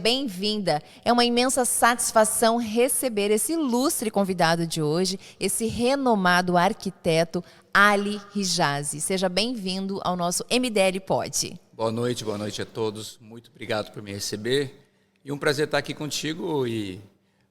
bem-vinda. É uma imensa satisfação receber esse ilustre convidado de hoje, esse renomado arquiteto, Ali Hijazi. Seja bem-vindo ao nosso MDL Pod. Boa noite a todos. Muito obrigado por me receber. E um prazer estar aqui contigo e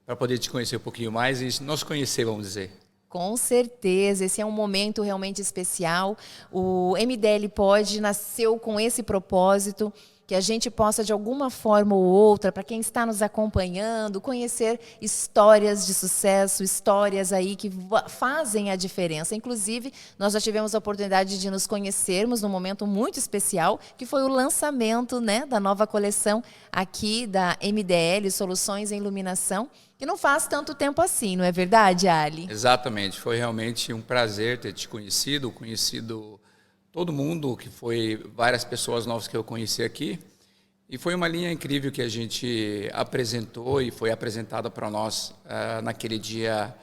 para poder te conhecer um pouquinho mais e nos conhecer, vamos dizer. Com certeza, esse é um momento realmente especial. O MDL Pod nasceu com esse propósito, que a gente possa, de alguma forma ou outra, para quem está nos acompanhando, conhecer histórias de sucesso, histórias aí que fazem a diferença. Inclusive, nós já tivemos a oportunidade de nos conhecermos num momento muito especial, que foi o lançamento, né, da nova coleção aqui da MDL, Soluções em Iluminação, que não faz tanto tempo assim, não é verdade, Ali? Exatamente, foi realmente um prazer ter te conhecido todo mundo, que foi várias pessoas novas que eu conheci aqui. E foi uma linha incrível que a gente apresentou e foi apresentada para nós naquele dia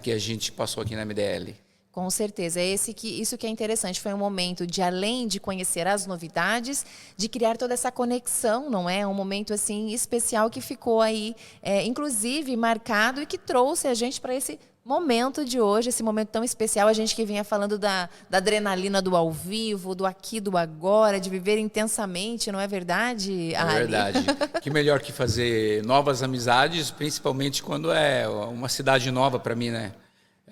que a gente passou aqui na MDL. Com certeza, isso que é interessante, foi um momento de, além de conhecer as novidades, de criar toda essa conexão, não é? Um momento assim especial que ficou aí, inclusive, marcado e que trouxe a gente para esse momento de hoje, esse momento tão especial, a gente que vinha falando da adrenalina do ao vivo, do aqui, do agora, de viver intensamente, não é verdade, Ali? É verdade. Que melhor que fazer novas amizades, principalmente quando é uma cidade nova para mim, né?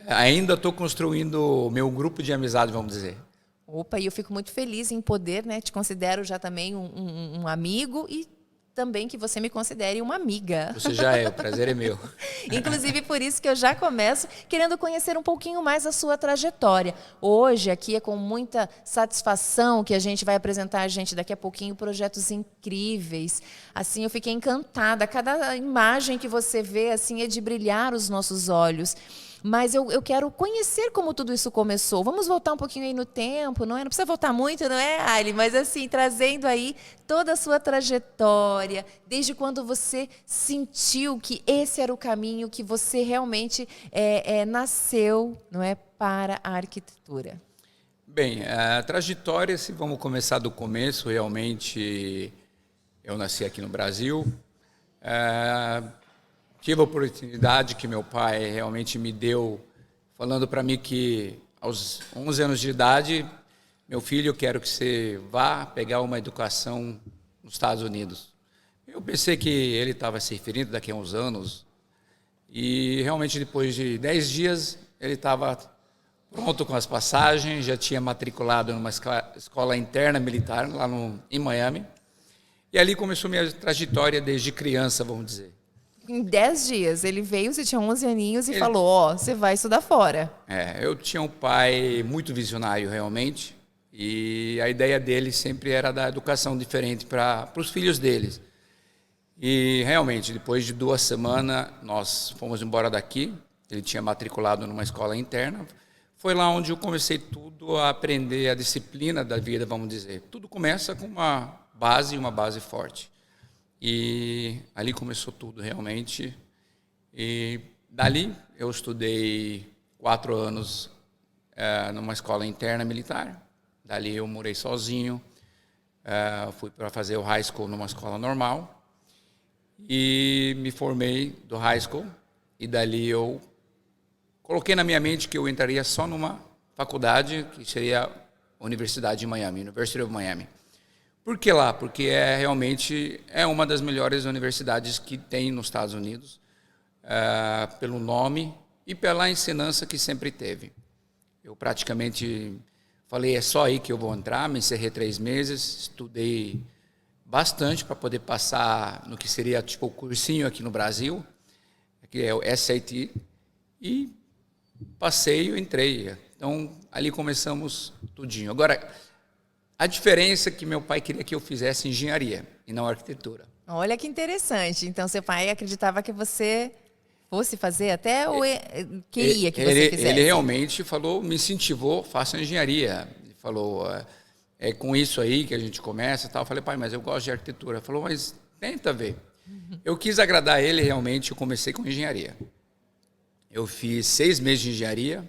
Ainda estou construindo o meu grupo de amizade, vamos dizer. Opa, e eu fico muito feliz em poder, né? Te considero já também um amigo e também que você me considere uma amiga. Você já é, o prazer é meu. Inclusive, por isso que eu já começo querendo conhecer um pouquinho mais a sua trajetória. Hoje, aqui é com muita satisfação que a gente vai apresentar a gente daqui a pouquinho projetos incríveis. Assim, eu fiquei encantada. Cada imagem que você vê assim é de brilhar os nossos olhos. Mas eu quero conhecer como tudo isso começou. Vamos voltar um pouquinho aí no tempo, não é? Não precisa voltar muito, não é, Ali? Mas assim, trazendo aí toda a sua trajetória, desde quando você sentiu que esse era o caminho que você realmente nasceu, não é, para a arquitetura. Bem, a trajetória, se vamos começar do começo, realmente eu nasci aqui no Brasil. Tive a oportunidade que meu pai realmente me deu, falando para mim que aos 11 anos de idade, meu filho, eu quero que você vá pegar uma educação nos Estados Unidos. Eu pensei que ele estava se referindo daqui a uns anos e realmente depois de 10 dias ele estava pronto com as passagens, já tinha matriculado numa escola interna militar lá em Miami e ali começou minha trajetória desde criança, vamos dizer. Em 10 dias, ele veio, você tinha 11 aninhos e falou, ó, você vai estudar fora. Eu tinha um pai muito visionário, realmente, e a ideia dele sempre era dar educação diferente para os filhos deles. E, realmente, depois de 2 semanas, nós fomos embora daqui, ele tinha matriculado numa escola interna, foi lá onde eu comecei tudo a aprender a disciplina da vida, vamos dizer. Tudo começa com uma base forte. E ali começou tudo, realmente. E dali eu estudei 4 anos numa escola interna militar. Dali eu morei sozinho. Fui para fazer o high school numa escola normal. E me formei do high school. E dali eu coloquei na minha mente que eu entraria só numa faculdade, que seria a Universidade de Miami, University of Miami. Por que lá? Porque realmente é uma das melhores universidades que tem nos Estados Unidos, pelo nome e pela ensinança que sempre teve. Eu praticamente falei, é só aí que eu vou entrar, me encerrei 3 meses, estudei bastante para poder passar no que seria tipo o cursinho aqui no Brasil, que é o SAT, e passei e entrei. Então, ali começamos tudinho. Agora, a diferença é que meu pai queria que eu fizesse engenharia e não arquitetura. Olha que interessante. Então, seu pai acreditava que você fosse fazer até ou queria que você fizesse? Ele realmente falou, me incentivou, faça engenharia. Ele falou, é com isso aí que a gente começa e tal. Eu falei, pai, mas eu gosto de arquitetura. Ele falou, mas tenta ver. Eu quis agradar ele, realmente, eu comecei com engenharia. Eu fiz 6 meses de engenharia.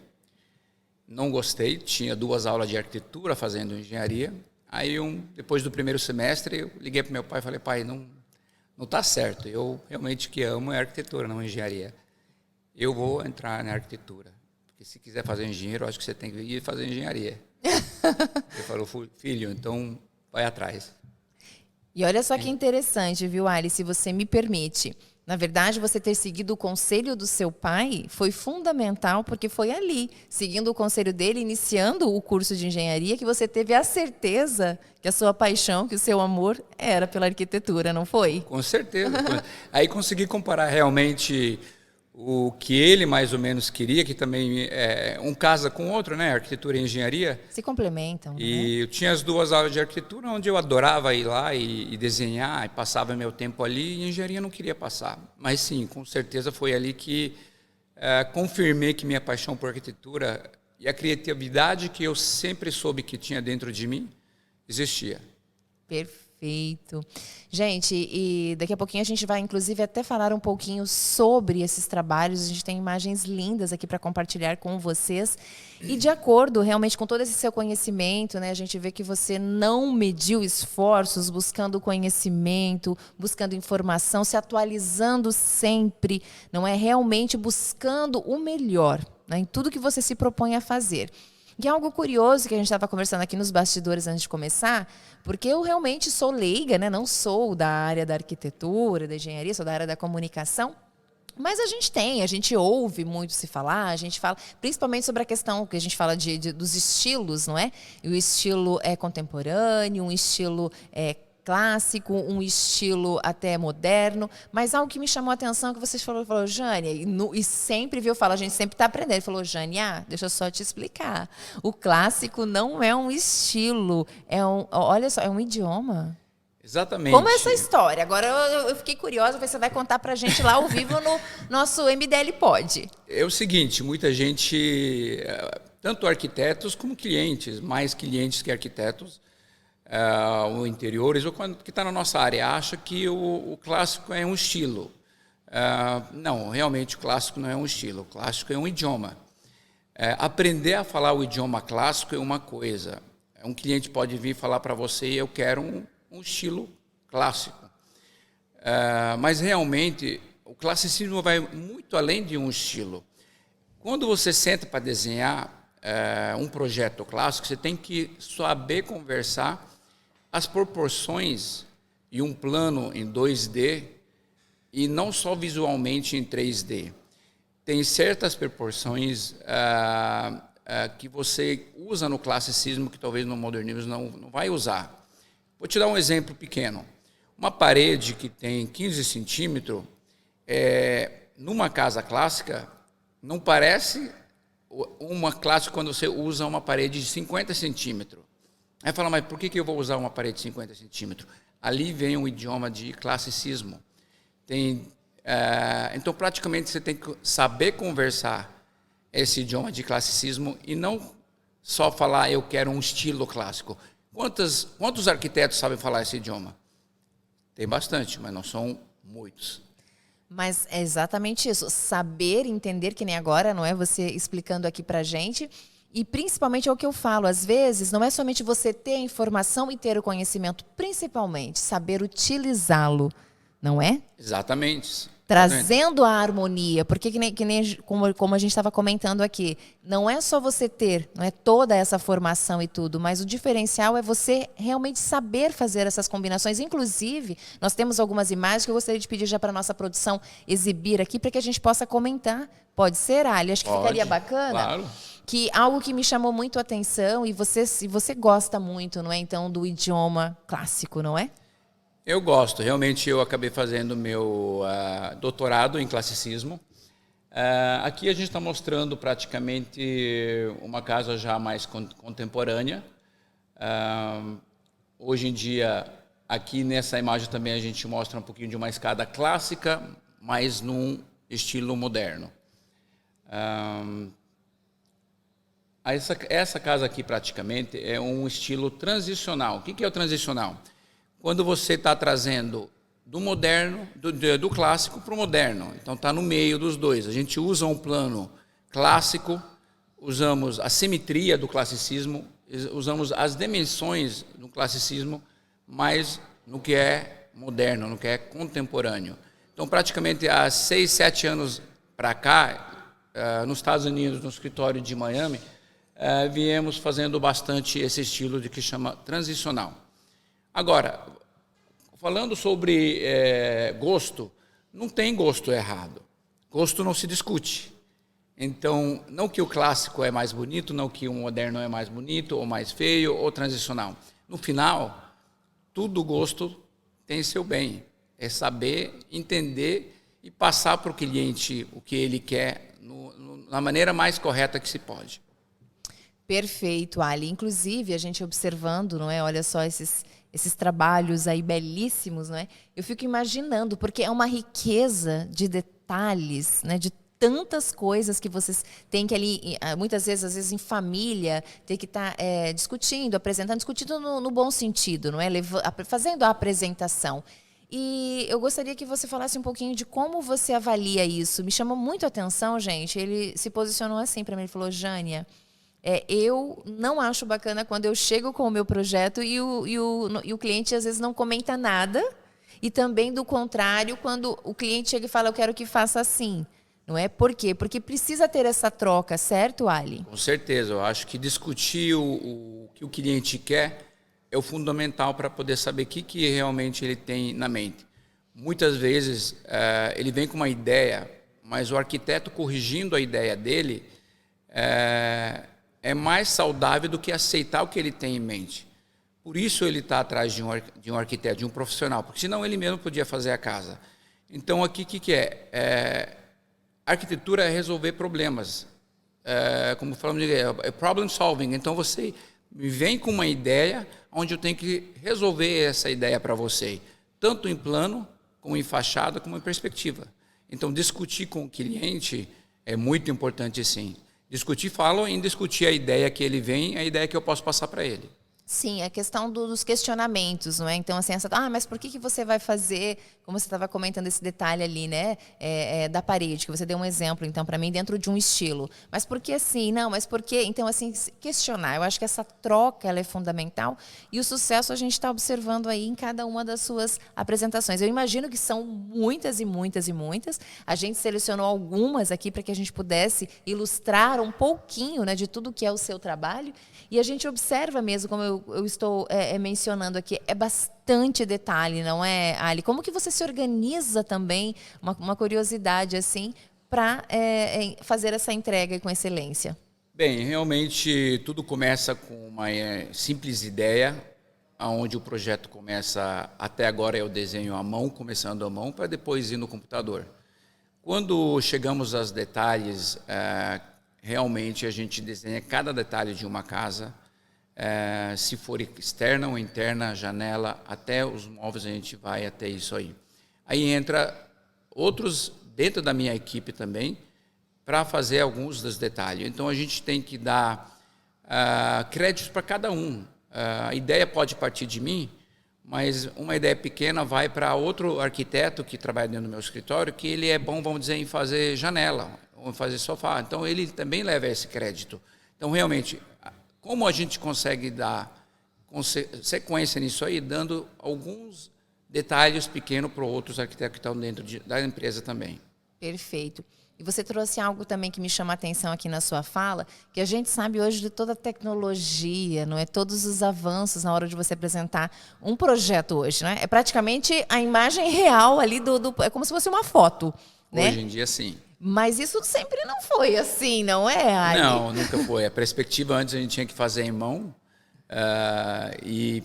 Não gostei, tinha 2 aulas de arquitetura fazendo engenharia. Aí, depois do primeiro semestre, eu liguei para meu pai e falei, pai, não não está certo. Eu realmente que amo é arquitetura, não engenharia. Eu vou entrar na arquitetura. Porque se quiser fazer engenheiro, eu acho que você tem que ir fazer engenharia. Ele falou, filho, então vai atrás. E olha só que interessante, viu, Ari, se você me permite. Na verdade, você ter seguido o conselho do seu pai foi fundamental, porque foi ali, seguindo o conselho dele, iniciando o curso de engenharia, que você teve a certeza que a sua paixão, que o seu amor era pela arquitetura, não foi? Com certeza. Aí consegui comparar realmente o que ele mais ou menos queria, que também um casa com o outro, né? Arquitetura e engenharia. Se complementam. E eu tinha as duas aulas de arquitetura, onde eu adorava ir lá e desenhar, e passava meu tempo ali, e engenharia não queria passar. Mas sim, com certeza foi ali que confirmei que minha paixão por arquitetura e a criatividade que eu sempre soube que tinha dentro de mim, existia. Perfeito. Gente, e daqui a pouquinho a gente vai, inclusive, até falar um pouquinho sobre esses trabalhos. A gente tem imagens lindas aqui para compartilhar com vocês. E de acordo, realmente, com todo esse seu conhecimento, né, a gente vê que você não mediu esforços buscando conhecimento, buscando informação, se atualizando sempre, não é? Realmente buscando o melhor, né, em tudo que você se propõe a fazer. E é algo curioso que a gente estava conversando aqui nos bastidores antes de começar, porque eu realmente sou leiga, né? Não sou da área da arquitetura, da engenharia, sou da área da comunicação. Mas a gente ouve muito se falar, a gente fala, principalmente sobre a questão que a gente fala dos estilos, não é? E o estilo contemporâneo, um estilo clássico, um estilo até moderno, mas algo que me chamou a atenção que vocês falou Jânia, e sempre viu falar, a gente sempre está aprendendo, ele falou, Jânia, deixa eu só te explicar, o clássico não é um estilo, olha só, é um idioma. Exatamente. Como é essa história? Agora eu fiquei curiosa, você vai contar pra gente lá ao vivo no nosso MDL Pod. É o seguinte, muita gente, tanto arquitetos como clientes, mais clientes que arquitetos, ou interiores, ou que está na nossa área, acha que o clássico é um estilo. Não, realmente o clássico não é um estilo, o clássico é um idioma. Aprender a falar o idioma clássico é uma coisa. Um cliente pode vir falar para você, eu quero um estilo clássico. Mas realmente o classicismo vai muito além de um estilo. Quando você senta para desenhar um projeto clássico, você tem que saber conversar as proporções e um plano em 2D e não só visualmente em 3D. Tem certas proporções que você usa no classicismo que talvez no modernismo não vai usar. Vou te dar um exemplo pequeno. Uma parede que tem 15 centímetros, numa casa clássica, não parece uma clássica quando você usa uma parede de 50 centímetros. Aí fala, mas por que eu vou usar uma parede de 50 centímetros? Ali vem um idioma de classicismo. Então, praticamente, você tem que saber conversar esse idioma de classicismo e não só falar, eu quero um estilo clássico. Quantos arquitetos sabem falar esse idioma? Tem bastante, mas não são muitos. Mas é exatamente isso, saber entender, que nem agora, não é? Você explicando aqui pra gente. E principalmente é o que eu falo, às vezes não é somente você ter a informação e ter o conhecimento, principalmente saber utilizá-lo, não é? Exatamente. Trazendo a harmonia, porque que nem como a gente estava comentando aqui, não é só você ter, não é toda essa formação e tudo, mas o diferencial é você realmente saber fazer essas combinações. Inclusive, nós temos algumas imagens que eu gostaria de pedir já para a nossa produção exibir aqui, para que a gente possa comentar. Pode ser, Ali? Acho que ficaria bacana. Claro. Que algo que me chamou muito a atenção, e você gosta muito, não é, então, do idioma clássico, não é? Eu gosto. Realmente, eu acabei fazendo meu doutorado em classicismo. Aqui a gente está mostrando praticamente uma casa já mais contemporânea. Hoje em dia, aqui nessa imagem também a gente mostra um pouquinho de uma escada clássica, mas num estilo moderno. Essa casa aqui praticamente é um estilo transicional. O que é o transicional? Quando você está trazendo do moderno, do clássico para o moderno. Então está no meio dos dois. A gente usa um plano clássico, usamos a simetria do classicismo, usamos as dimensões do classicismo, mas no que é moderno, não quer contemporâneo. Então, praticamente há 6, 7 anos para cá, nos Estados Unidos, no escritório de Miami, viemos fazendo bastante esse estilo de que chama transicional. Agora, falando sobre gosto, não tem gosto errado. Gosto não se discute. Então, não que o clássico é mais bonito, não que o moderno é mais bonito, ou mais feio, ou transicional. No final, tudo gosto tem seu bem. É saber, entender e passar para o cliente o que ele quer na maneira mais correta que se pode. Perfeito, Ali. Inclusive, a gente observando, não é? Olha só esses trabalhos aí belíssimos, não é? Eu fico imaginando, porque é uma riqueza de detalhes, né? De tantas coisas que vocês têm que ali, muitas vezes, às vezes em família, ter que estar discutindo, apresentando, discutindo no bom sentido, não é? Fazendo a apresentação. E eu gostaria que você falasse um pouquinho de como você avalia isso. Me chamou muito a atenção, gente. Ele se posicionou assim para mim, ele falou: Jânia, eu não acho bacana quando eu chego com o meu projeto e o cliente às vezes não comenta nada, e também do contrário, quando o cliente chega e fala: eu quero que faça assim. Não é? Por quê? Porque precisa ter essa troca, certo, Ali? Com certeza. Eu acho que discutir o que o cliente quer é o fundamental para poder saber o que realmente ele tem na mente. Muitas vezes ele vem com uma ideia, mas o arquiteto corrigindo a ideia dele é mais saudável do que aceitar o que ele tem em mente. Por isso ele está atrás de um arquiteto, de um profissional, porque senão ele mesmo podia fazer a casa. Então aqui o que é? Arquitetura é resolver problemas, como falamos, é problem solving. Então você me vem com uma ideia onde eu tenho que resolver essa ideia para você, tanto em plano, como em fachada, como em perspectiva. Então discutir com o cliente é muito importante, sim. Falo em discutir a ideia que ele vem, a ideia que eu posso passar para ele. Sim, a questão dos questionamentos, não é? Então, assim, mas por que você vai fazer, como você estava comentando esse detalhe ali, né, da parede, que você deu um exemplo, então, para mim, dentro de um estilo. Mas por que assim? Não, mas por que? Então, assim, questionar. Eu acho que essa troca, ela é fundamental, e o sucesso a gente está observando aí em cada uma das suas apresentações. Eu imagino que são muitas e muitas e muitas. A gente selecionou algumas aqui para que a gente pudesse ilustrar um pouquinho, né, de tudo que é o seu trabalho, e a gente observa mesmo, como eu estou mencionando aqui, é bastante detalhe, não é, Ali? Como que você se organiza também, uma curiosidade assim, para fazer essa entrega com excelência? Bem, realmente tudo começa com uma simples ideia, onde o projeto começa, até agora é o desenho à mão, começando à mão, para depois ir no computador. Quando chegamos aos detalhes, realmente a gente desenha cada detalhe de uma casa, se for externa ou interna, janela, até os móveis a gente vai até isso aí. Aí entra outros dentro da minha equipe também, para fazer alguns dos detalhes. Então a gente tem que dar créditos para cada um. A ideia pode partir de mim, mas uma ideia pequena vai para outro arquiteto que trabalha dentro do meu escritório, que ele é bom, vamos dizer, em fazer janela, ou fazer sofá. Então ele também leva esse crédito. Então realmente, como a gente consegue dar sequência nisso aí, dando alguns detalhes pequenos para outros arquitetos que estão dentro da empresa também. Perfeito. E você trouxe algo também que me chama a atenção aqui na sua fala, que a gente sabe hoje de toda a tecnologia, não é? Todos os avanços na hora de você apresentar um projeto hoje, né? É praticamente a imagem real ali é como se fosse uma foto, né? Hoje em dia, sim. Mas isso sempre não foi assim, não é, Ali? Não, nunca foi. A perspectiva antes a gente tinha que fazer em mão e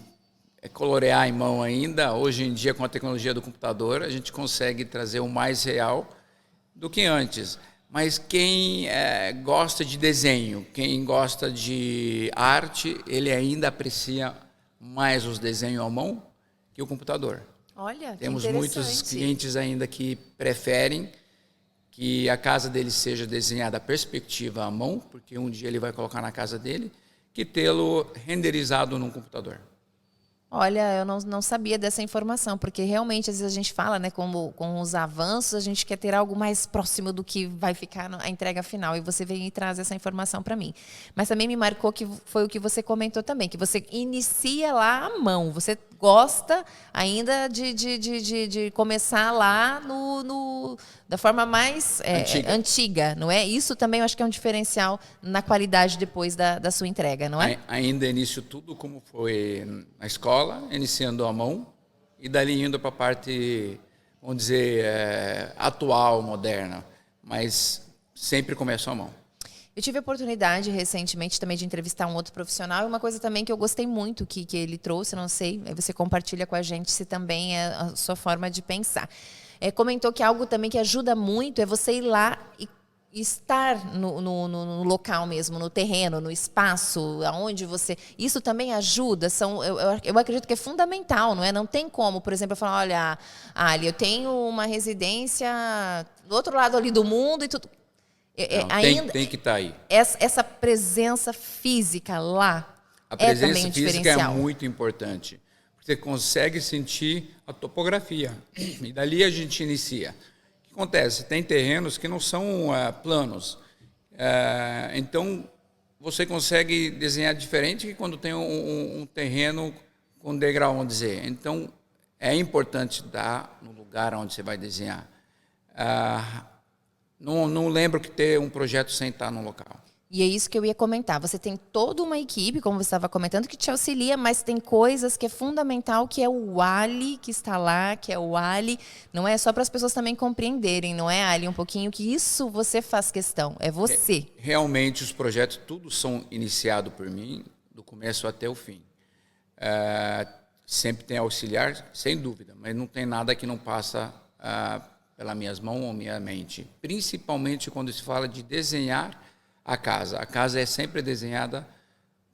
colorear em mão ainda. Hoje em dia, com a tecnologia do computador, a gente consegue trazer o mais real do que antes. Mas quem gosta de desenho, quem gosta de arte, ele ainda aprecia mais os desenhos à mão que o computador. Olha, temos muitos clientes ainda que preferem que a casa dele seja desenhada a perspectiva à mão, porque um dia ele vai colocar na casa dele, que tê-lo renderizado num computador. Olha, eu não sabia dessa informação, porque realmente, às vezes a gente fala, né, com os avanços, a gente quer ter algo mais próximo do que vai ficar a entrega final, e você vem e traz essa informação para mim. Mas também me marcou que foi o que você comentou também, que você inicia lá à mão, você gosta ainda de começar lá da forma mais antiga, não é? Isso também eu acho que é um diferencial na qualidade depois da sua entrega, não é? Ainda inicio tudo como foi na escola, iniciando à mão, e dali indo para a parte, vamos dizer, atual, moderna, mas sempre começo à mão. Eu tive a oportunidade recentemente também de entrevistar um outro profissional, e uma coisa também que eu gostei muito que ele trouxe, não sei, você compartilha com a gente se também é a sua forma de pensar. Comentou que algo também que ajuda muito é você ir lá e estar no local mesmo, no terreno, no espaço, aonde você... Isso também ajuda, eu acredito que é fundamental, não é? Não tem como, por exemplo, eu falar, olha, Ali, eu tenho uma residência do outro lado ali do mundo e tudo... Não, tem que estar aí. Essa presença física lá também um diferencial. A presença física é muito importante. Você consegue sentir a topografia. E dali a gente inicia. O que acontece? Tem terrenos que não são planos. Então, você consegue desenhar diferente que quando tem um terreno com degrau, vamos dizer. Então, é importante estar no lugar onde você vai desenhar. Não lembro que ter um projeto sem estar no local. E é isso que eu ia comentar. Você tem toda uma equipe, como você estava comentando, que te auxilia, mas tem coisas que é fundamental, que é o Ali que está lá, que é o Ali. Não é só para as pessoas também compreenderem, não é, Ali, um pouquinho, que isso você faz questão, é você. Realmente, os projetos, tudo são iniciados por mim, do começo até o fim. Sempre tem auxiliar, sem dúvida, mas não tem nada que não passa... pelas minhas mãos ou minha mente, principalmente quando se fala de desenhar a casa. A casa é sempre desenhada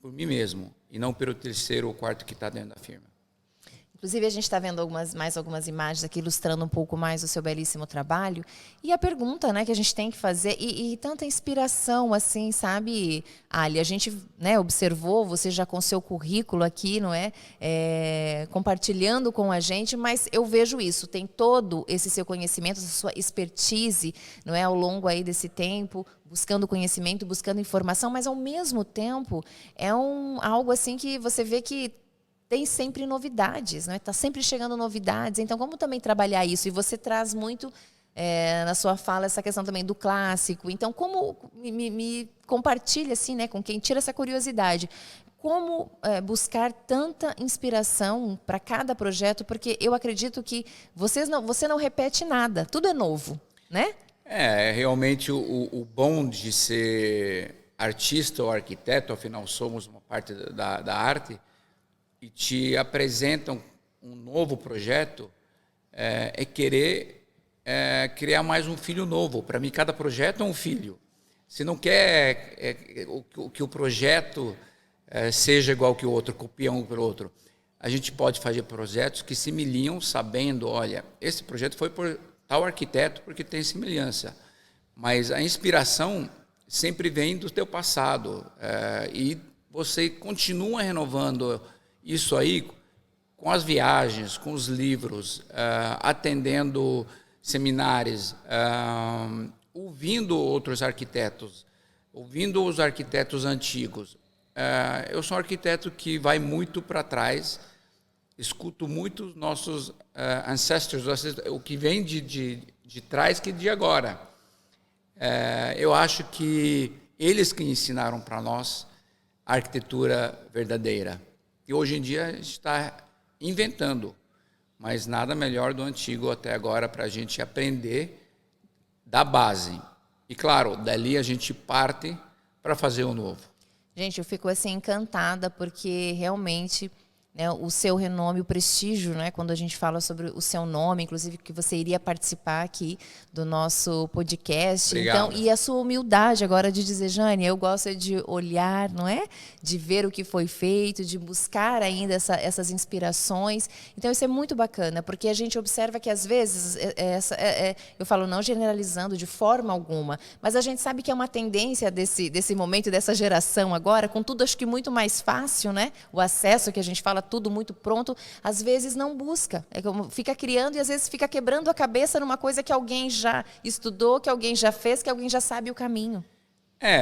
por mim mesmo e não pelo terceiro ou quarto que está dentro da firma. Inclusive, a gente está vendo mais algumas imagens aqui ilustrando um pouco mais o seu belíssimo trabalho. E a pergunta, né, que a gente tem que fazer, e tanta inspiração, assim, sabe, Ali? A gente, né, observou, você já com seu currículo aqui, não é? Compartilhando com a gente, mas eu vejo isso, tem todo esse seu conhecimento, essa sua expertise, não é, ao longo aí desse tempo, buscando conhecimento, buscando informação, mas ao mesmo tempo é algo assim que você vê que tem sempre novidades, não é? Tá sempre chegando novidades. Então, como também trabalhar isso? E você traz muito na sua fala essa questão também do clássico. Então, como me compartilha assim, né, com quem tira essa curiosidade? Como buscar tanta inspiração para cada projeto? Porque eu acredito que você não repete nada, tudo é novo, né? Realmente o bom de ser artista ou arquiteto, afinal somos uma parte da arte, e te apresentam um novo projeto, querer criar mais um filho novo. Para mim, cada projeto é um filho. Se não quer que o projeto seja igual que o outro, copia um pelo outro, a gente pode fazer projetos que semelham, sabendo, olha, esse projeto foi por tal arquiteto porque tem semelhança. Mas a inspiração sempre vem do teu passado. E você continua renovando isso aí com as viagens, com os livros, atendendo seminários, ouvindo outros arquitetos, ouvindo os arquitetos antigos. Eu sou um arquiteto que vai muito para trás, escuto muito os nossos ancestors, o que vem de trás que de agora. Eu acho que eles que ensinaram para nós a arquitetura verdadeira. E hoje em dia a gente está inventando, mas nada melhor do antigo até agora para a gente aprender da base. E claro, dali a gente parte para fazer o novo. Gente, eu fico assim encantada porque realmente, né, o seu renome, o prestígio, né, quando a gente fala sobre o seu nome, inclusive que você iria participar aqui do nosso podcast. Obrigado. Então, e a sua humildade agora de dizer, Jane, eu gosto de olhar, não é? De ver o que foi feito, de buscar ainda essas inspirações. Então, isso é muito bacana, porque a gente observa que às vezes, eu falo não generalizando de forma alguma, mas a gente sabe que é uma tendência desse momento, dessa geração agora, com tudo acho que muito mais fácil, né? O acesso que a gente fala, tudo muito pronto, às vezes não busca. Fica criando e às vezes fica quebrando a cabeça numa coisa que alguém já estudou, que alguém já fez, que alguém já sabe o caminho.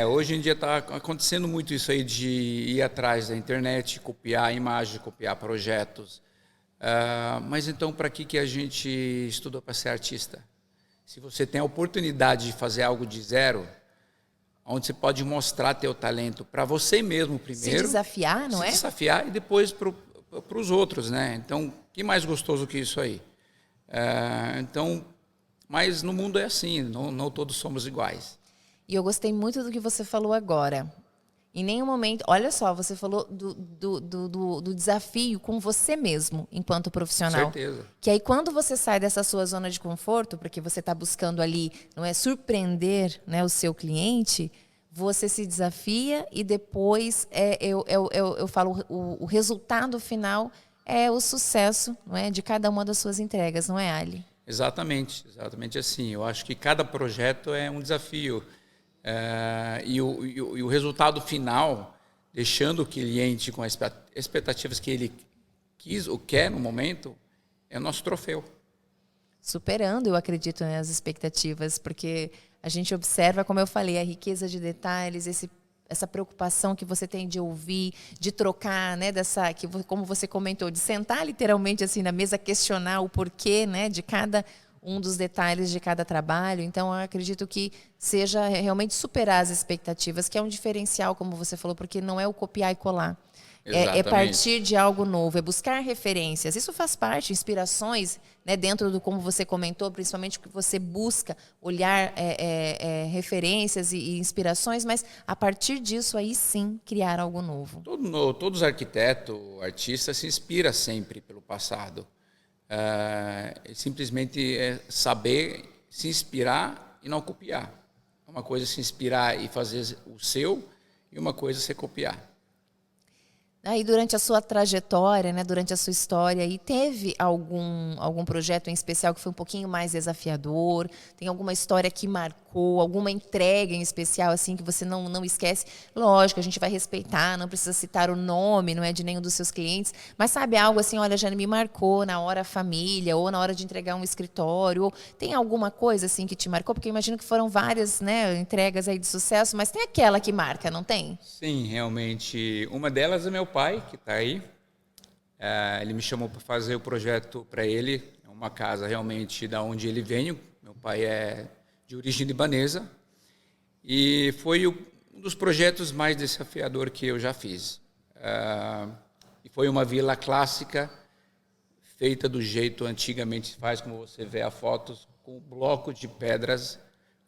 Hoje em dia está acontecendo muito isso aí de ir atrás da internet, copiar imagens, copiar projetos. Mas então, para que a gente estudou para ser artista? Se você tem a oportunidade de fazer algo de zero, onde você pode mostrar teu talento para você mesmo primeiro. Se desafiar, não é? Se desafiar e depois para os outros, né? Então, que mais gostoso que isso aí? Mas no mundo é assim, não todos somos iguais. E eu gostei muito do que você falou agora. Em nenhum momento... Olha só, você falou do desafio com você mesmo, enquanto profissional. Com certeza. Que aí, quando você sai dessa sua zona de conforto, porque você está buscando ali, não é, surpreender, né, o seu cliente, você se desafia e depois, eu falo, o resultado final é o sucesso, não é, de cada uma das suas entregas, não é, Ali? Exatamente assim. Eu acho que cada projeto é um desafio. E o resultado final, deixando o cliente com as expectativas que ele quis ou quer no momento, é o nosso troféu. Superando, eu acredito, né, as expectativas, porque a gente observa, como eu falei, a riqueza de detalhes, essa preocupação que você tem de ouvir, de trocar, né, como você comentou, de sentar literalmente assim na mesa, questionar o porquê, né, de cada um dos detalhes de cada trabalho. Então, eu acredito que seja realmente superar as expectativas, que é um diferencial, como você falou, porque não é o copiar e colar. É partir de algo novo, é buscar referências. Isso faz parte, inspirações, né, dentro do como você comentou, principalmente que você busca olhar referências e inspirações, mas a partir disso aí sim criar algo novo. Todos os arquitetos, artistas se inspiram sempre pelo passado. Simplesmente saber se inspirar e não copiar. Uma coisa é se inspirar e fazer o seu, e uma coisa é se copiar. Aí, durante a sua trajetória, né, durante a sua história, aí, teve algum projeto em especial que foi um pouquinho mais desafiador? Tem alguma história que marcou? Alguma entrega em especial assim que você não esquece? Lógico, a gente vai respeitar, não precisa citar o nome, não é, de nenhum dos seus clientes, mas sabe algo assim, olha, já me marcou na hora família, ou na hora de entregar um escritório, ou tem alguma coisa assim que te marcou? Porque eu imagino que foram várias, né, entregas aí de sucesso, mas tem aquela que marca, não tem? Sim, realmente. Uma delas é meu pai, que está aí. Ele me chamou para fazer o projeto para ele. É uma casa realmente da onde ele veio. Meu pai é de origem libanesa. E foi um dos projetos mais desafiadores que eu já fiz. E foi uma vila clássica, feita do jeito antigamente se faz, como você vê as fotos, com blocos de pedras,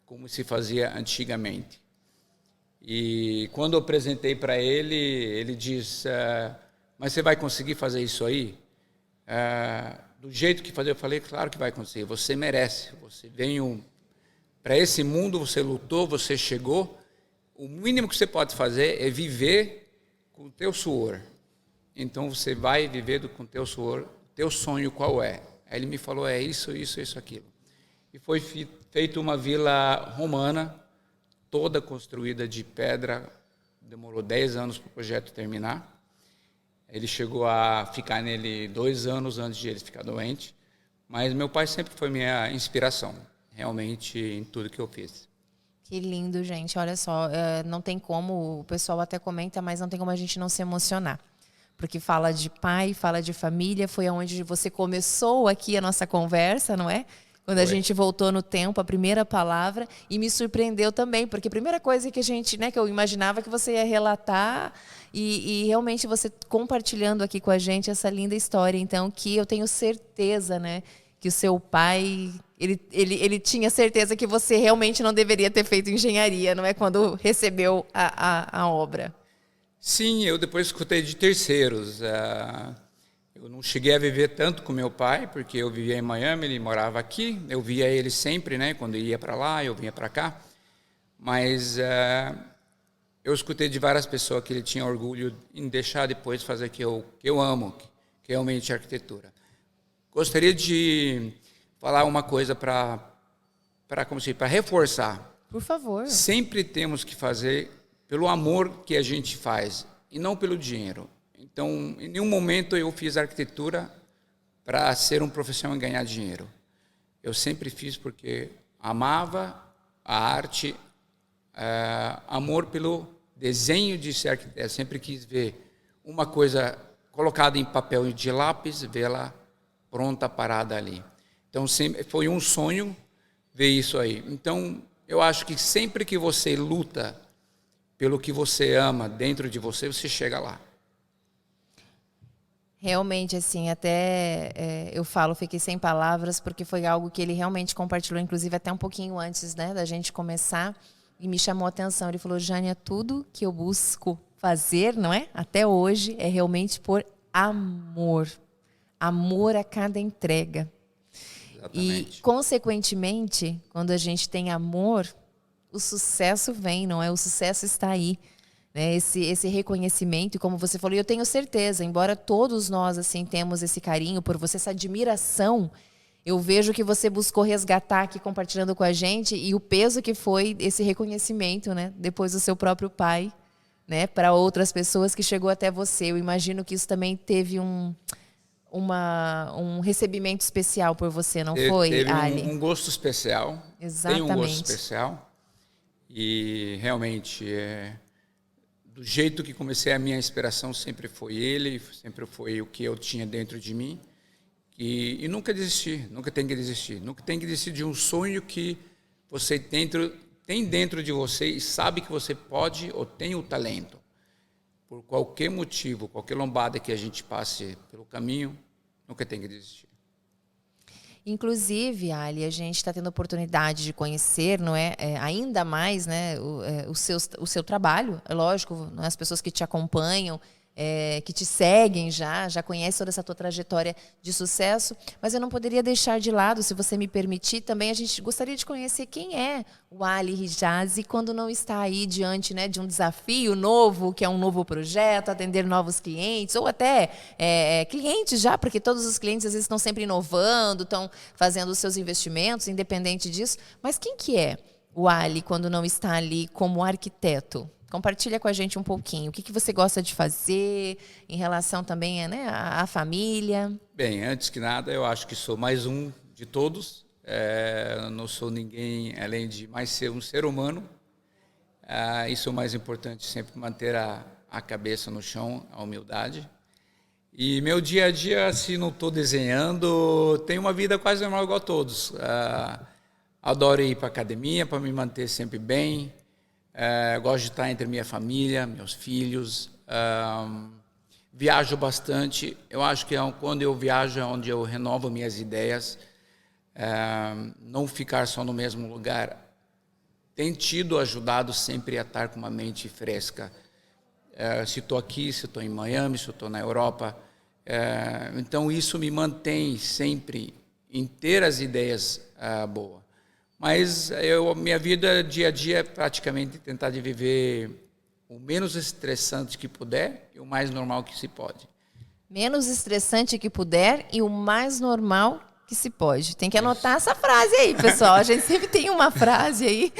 como se fazia antigamente. E quando eu apresentei para ele, ele disse, mas você vai conseguir fazer isso aí? Do jeito que fazer, eu falei, claro que vai conseguir, você merece. Você veio para esse mundo, você lutou, você chegou. O mínimo que você pode fazer é viver com o teu suor. Então você vai viver com o teu suor, teu sonho qual é? Aí ele me falou, é isso, aquilo. E foi feita uma vila romana, toda construída de pedra, demorou 10 anos para o projeto terminar. Ele chegou a ficar nele 2 anos antes de ele ficar doente, mas meu pai sempre foi minha inspiração, realmente, em tudo que eu fiz. Que lindo, gente, olha só, não tem como, o pessoal até comenta, mas não tem como a gente não se emocionar. Porque fala de pai, fala de família, foi onde você começou aqui a nossa conversa, não é? Quando a gente voltou no tempo, a primeira palavra, e me surpreendeu também, porque a primeira coisa que a gente, né, que eu imaginava que você ia relatar, e realmente você compartilhando aqui com a gente essa linda história, então, que eu tenho certeza, né, que o seu pai, ele tinha certeza que você realmente não deveria ter feito engenharia, não é, quando recebeu a obra. Sim, eu depois escutei de terceiros. Eu não cheguei a viver tanto com meu pai, porque eu vivia em Miami, ele morava aqui. Eu via ele sempre, né? Quando ia para lá, eu vinha para cá. Mas eu escutei de várias pessoas que ele tinha orgulho em deixar depois fazer o que eu amo, que é realmente a arquitetura. Gostaria de falar uma coisa para reforçar. Por favor. Sempre temos que fazer pelo amor que a gente faz e não pelo dinheiro. Então, em nenhum momento eu fiz arquitetura para ser um profissional e ganhar dinheiro. Eu sempre fiz porque amava a arte, amor pelo desenho de ser arquiteto. Eu sempre quis ver uma coisa colocada em papel de lápis, ver ela pronta, parada ali. Então, sempre foi um sonho ver isso aí. Então, eu acho que sempre que você luta pelo que você ama dentro de você, você chega lá. Realmente, assim, até eu falo, fiquei sem palavras, porque foi algo que ele realmente compartilhou, inclusive até um pouquinho antes, né, da gente começar, e me chamou a atenção. Ele falou: Jânia, tudo que eu busco fazer, não é? Até hoje, é realmente por amor. Amor a cada entrega. Exatamente. E, consequentemente, quando a gente tem amor, o sucesso vem, não é? O sucesso está aí. Né, esse reconhecimento, e como você falou, eu tenho certeza, embora todos nós assim temos esse carinho por você, essa admiração, eu vejo que você buscou resgatar aqui compartilhando com a gente, e o peso que foi esse reconhecimento, né, depois do seu próprio pai, né, para outras pessoas que chegou até você. Eu imagino que isso também teve um recebimento especial por você, não foi, Teve Ali? um gosto especial. Exatamente. Tem um gosto especial. E realmente do jeito que comecei, a minha inspiração sempre foi ele, sempre foi o que eu tinha dentro de mim. E nunca desistir, nunca tem que desistir. Nunca tem que desistir de um sonho que você tem dentro de você e sabe que você pode ou tem o talento. Por qualquer motivo, qualquer lombada que a gente passe pelo caminho, nunca tem que desistir. Inclusive, Ali, a gente está tendo a oportunidade de conhecer, não é, ainda mais, né, o seu trabalho. É lógico, não é, as pessoas que te acompanham, que te seguem já conhecem toda essa tua trajetória de sucesso, mas eu não poderia deixar de lado, se você me permitir, também a gente gostaria de conhecer quem é o Ali Hijazi quando não está aí diante, né, de um desafio novo, que é um novo projeto, atender novos clientes, ou até clientes já, porque todos os clientes às vezes estão sempre inovando, estão fazendo os seus investimentos, independente disso. Mas quem que é o Ali quando não está ali como arquiteto? Compartilha com a gente um pouquinho. O que você gosta de fazer em relação também, né, à família? Bem, antes que nada, eu acho que sou mais um de todos. Não sou ninguém além de mais ser um ser humano. Isso é o mais importante, sempre manter a cabeça no chão, a humildade. E meu dia a dia, se não estou desenhando, tenho uma vida quase normal igual a todos. Adoro ir para a academia para me manter sempre bem. Gosto de estar entre minha família, meus filhos. Viajo bastante. Eu acho que quando eu viajo é onde eu renovo minhas ideias. Não ficar só no mesmo lugar. Tem ajudado sempre a estar com uma mente fresca. Se estou aqui, se estou em Miami, se estou na Europa. Então isso me mantém sempre em ter as ideias boas. Mas minha vida, dia a dia, é praticamente tentar de viver o menos estressante que puder e o mais normal que se pode. Menos estressante que puder e o mais normal que se pode. Tem que anotar essa frase aí, pessoal. A gente sempre tem uma frase aí.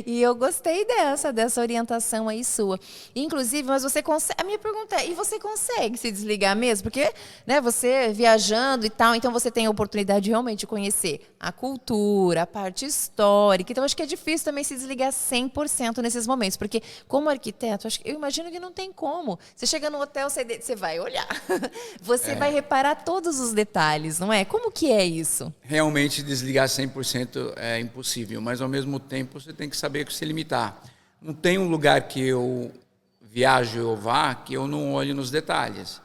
E eu gostei dessa orientação aí sua. Inclusive, mas você consegue... A minha pergunta é, e você consegue se desligar mesmo? Porque, né, você viajando e tal, então você tem a oportunidade de realmente conhecer a cultura, a parte histórica. Então, acho que é difícil também se desligar 100% nesses momentos. Porque, como arquiteto, eu imagino que não tem como. Você chega no hotel, você vai olhar. Você vai reparar todos os detalhes, não é? Como que é isso? Realmente desligar 100% é impossível, mas ao mesmo tempo você tem que saber se limitar. Não tem um lugar que eu viajo ou vá que eu não olhe nos detalhes.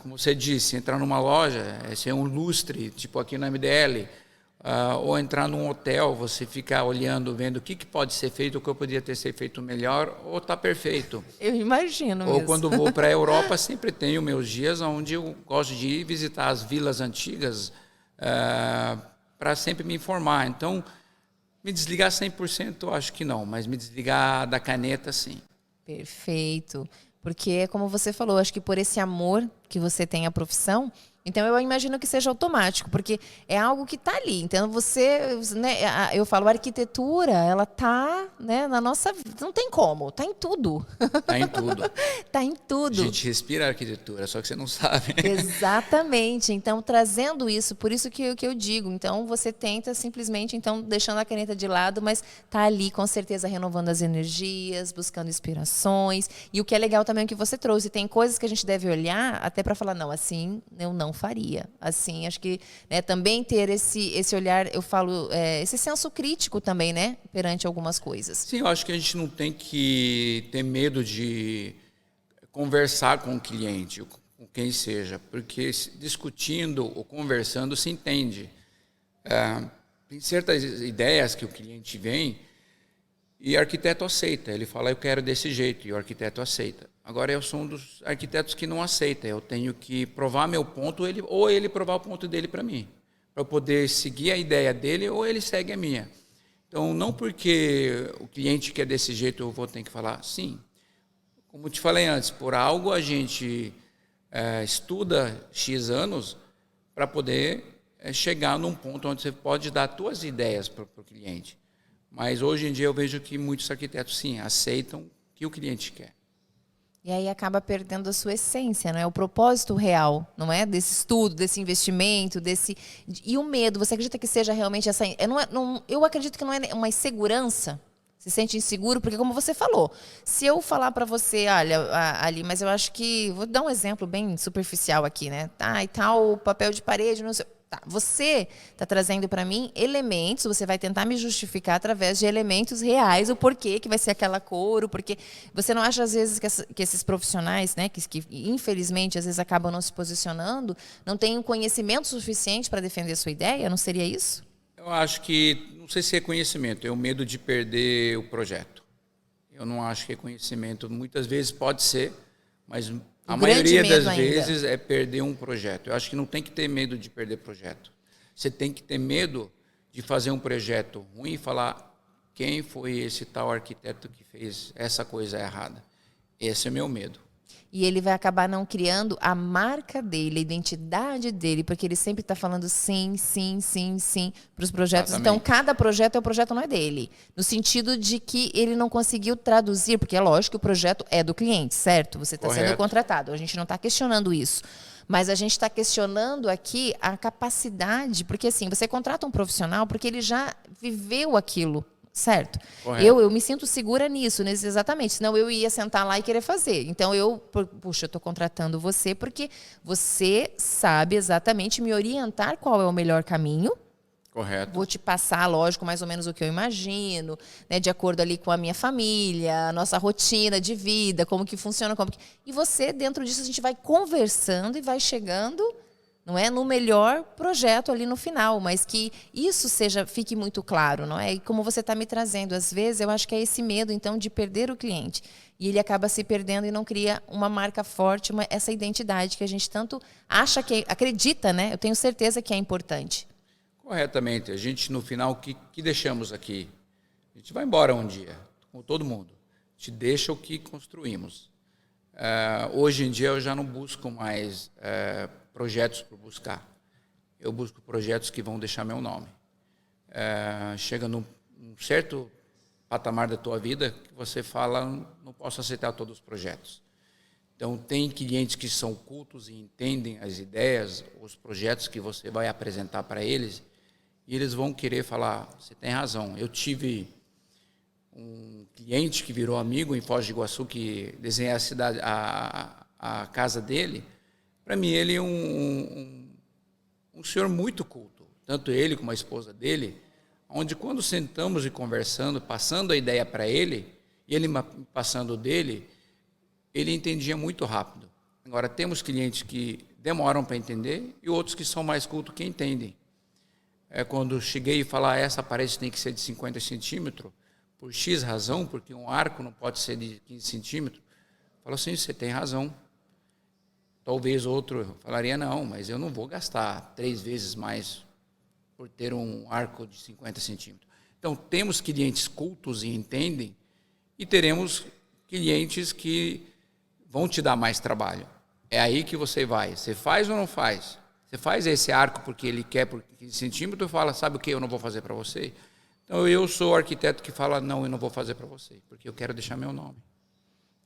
Como você disse, entrar numa loja, ser um lustre, tipo aqui na MDL, ou entrar num hotel, você fica olhando, vendo o que pode ser feito, o que eu poderia ter sido feito melhor, ou está perfeito. Eu imagino Ou mesmo. quando vou para a Europa, sempre tenho meus dias onde eu gosto de ir visitar as vilas antigas, para sempre me informar. Então, me desligar 100%, acho que não, mas me desligar da caneta, sim. Perfeito. Porque é como você falou, acho que por esse amor que você tem à profissão, então eu imagino que seja automático, porque é algo que está ali. Então você, né, eu falo, a arquitetura, ela está, né, na nossa vida, não tem como, está em tudo. Está em tudo. Está em tudo. A gente respira a arquitetura, só que você não sabe. Exatamente. Então, trazendo isso, por isso que eu digo, então você tenta simplesmente, então, deixando a caneta de lado, mas está ali, com certeza, renovando as energias, buscando inspirações. E o que é legal também é o que você trouxe. Tem coisas que a gente deve olhar até para falar, não, assim eu não faria. Assim, acho que, né, também ter esse olhar, eu falo, esse senso crítico também, né, perante algumas coisas. Sim, eu acho que a gente não tem que ter medo de conversar com o cliente, com quem seja, porque discutindo ou conversando se entende. Tem certas ideias que o cliente vem e o arquiteto aceita. Ele fala, eu quero desse jeito, e o arquiteto aceita. Agora, eu sou um dos arquitetos que não aceita. Eu tenho que provar meu ponto, ou ele provar o ponto dele para mim, para eu poder seguir a ideia dele, ou ele segue a minha. Então, não porque o cliente quer desse jeito, eu vou ter que falar sim. Como te falei antes, por algo a gente estuda X anos para poder chegar num ponto onde você pode dar as suas ideias para o cliente. Mas hoje em dia eu vejo que muitos arquitetos, sim, aceitam o que o cliente quer. E aí acaba perdendo a sua essência, não é? O propósito real, não é? Desse estudo, desse investimento, E o medo, você acredita que seja realmente essa... eu acredito que não é uma insegurança. Se sente inseguro, porque como você falou, se eu falar para você, olha, ali, mas eu acho que... Vou dar um exemplo bem superficial aqui, né? E tal, papel de parede, não sei... Tá, você está trazendo para mim elementos, você vai tentar me justificar através de elementos reais, o porquê que vai ser aquela cor, o porquê. Você não acha, às vezes, que esses profissionais, né, que infelizmente, às vezes, acabam não se posicionando, não têm um conhecimento suficiente para defender a sua ideia? Não seria isso? Eu acho que, não sei se é conhecimento, é o medo de perder o projeto. Eu não acho que é conhecimento. Muitas vezes pode ser, mas... A maioria das vezes é perder um projeto. Eu acho que não tem que ter medo de perder projeto. Você tem que ter medo de fazer um projeto ruim e falar quem foi esse tal arquiteto que fez essa coisa errada. Esse é o meu medo. E ele vai acabar não criando a marca dele, a identidade dele, porque ele sempre está falando sim, sim, sim, sim para os projetos. Exatamente. Então, cada projeto não é dele. No sentido de que ele não conseguiu traduzir, porque é lógico que o projeto é do cliente, certo? Você está sendo contratado, a gente não está questionando isso. Mas a gente está questionando aqui a capacidade, porque assim, você contrata um profissional porque ele já viveu aquilo. Certo? Eu me sinto segura nisso, exatamente. Senão eu ia sentar lá e querer fazer. Então, eu estou contratando você porque você sabe exatamente me orientar qual é o melhor caminho. Correto. Vou te passar, lógico, mais ou menos o que eu imagino, né, de acordo ali com a minha família, a nossa rotina de vida, como que funciona. E você, dentro disso, a gente vai conversando e vai chegando... Não é no melhor projeto ali no final, mas que isso fique muito claro, não é? E como você está me trazendo, às vezes eu acho que é esse medo então de perder o cliente e ele acaba se perdendo e não cria uma marca forte, essa identidade que a gente tanto acha acredita, né? Eu tenho certeza que é importante. Corretamente, a gente no final o que deixamos aqui, a gente vai embora um dia, com todo mundo, a gente deixa o que construímos. Hoje em dia eu já não busco mais projetos para buscar. Eu busco projetos que vão deixar meu nome. Chega num certo patamar da tua vida que você fala, não posso aceitar todos os projetos. Então, tem clientes que são cultos e entendem as ideias, os projetos que você vai apresentar para eles, e eles vão querer falar, você tem razão. Eu tive um cliente que virou amigo em Foz do Iguaçu, que desenha a cidade, a casa dele. Para mim, ele é um senhor muito culto, tanto ele como a esposa dele, onde quando sentamos e conversando, passando a ideia para ele, e ele passando dele, ele entendia muito rápido. Agora, temos clientes que demoram para entender e outros que são mais cultos que entendem. Quando cheguei e falar, essa parede tem que ser de 50 centímetros, por X razão, porque um arco não pode ser de 15 centímetros, falou assim, você tem razão. Talvez outro falaria, não, mas eu não vou gastar 3 vezes mais por ter um arco de 50 centímetros. Então, temos clientes cultos e entendem, e teremos clientes que vão te dar mais trabalho. É aí que você vai. Você faz ou não faz? Você faz esse arco porque ele quer por 15 centímetros e fala, sabe o que eu não vou fazer para você? Então, eu sou o arquiteto que fala, não, eu não vou fazer para você, porque eu quero deixar meu nome.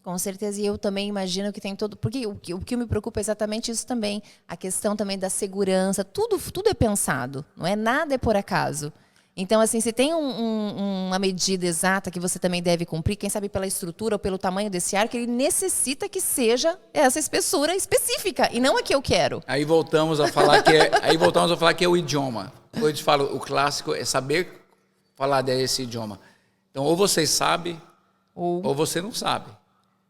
Com certeza, e eu também imagino que tem todo... Porque o que me preocupa é exatamente isso também, a questão também da segurança, tudo é pensado, não é? Nada é por acaso. Então, assim, se tem uma medida exata que você também deve cumprir, quem sabe pela estrutura ou pelo tamanho desse arco, ele necessita que seja essa espessura específica, e não a que eu quero. Aí voltamos a falar que é o idioma. Quando eu te falo, o clássico é saber falar desse idioma. Então, ou você sabe, ou você não sabe.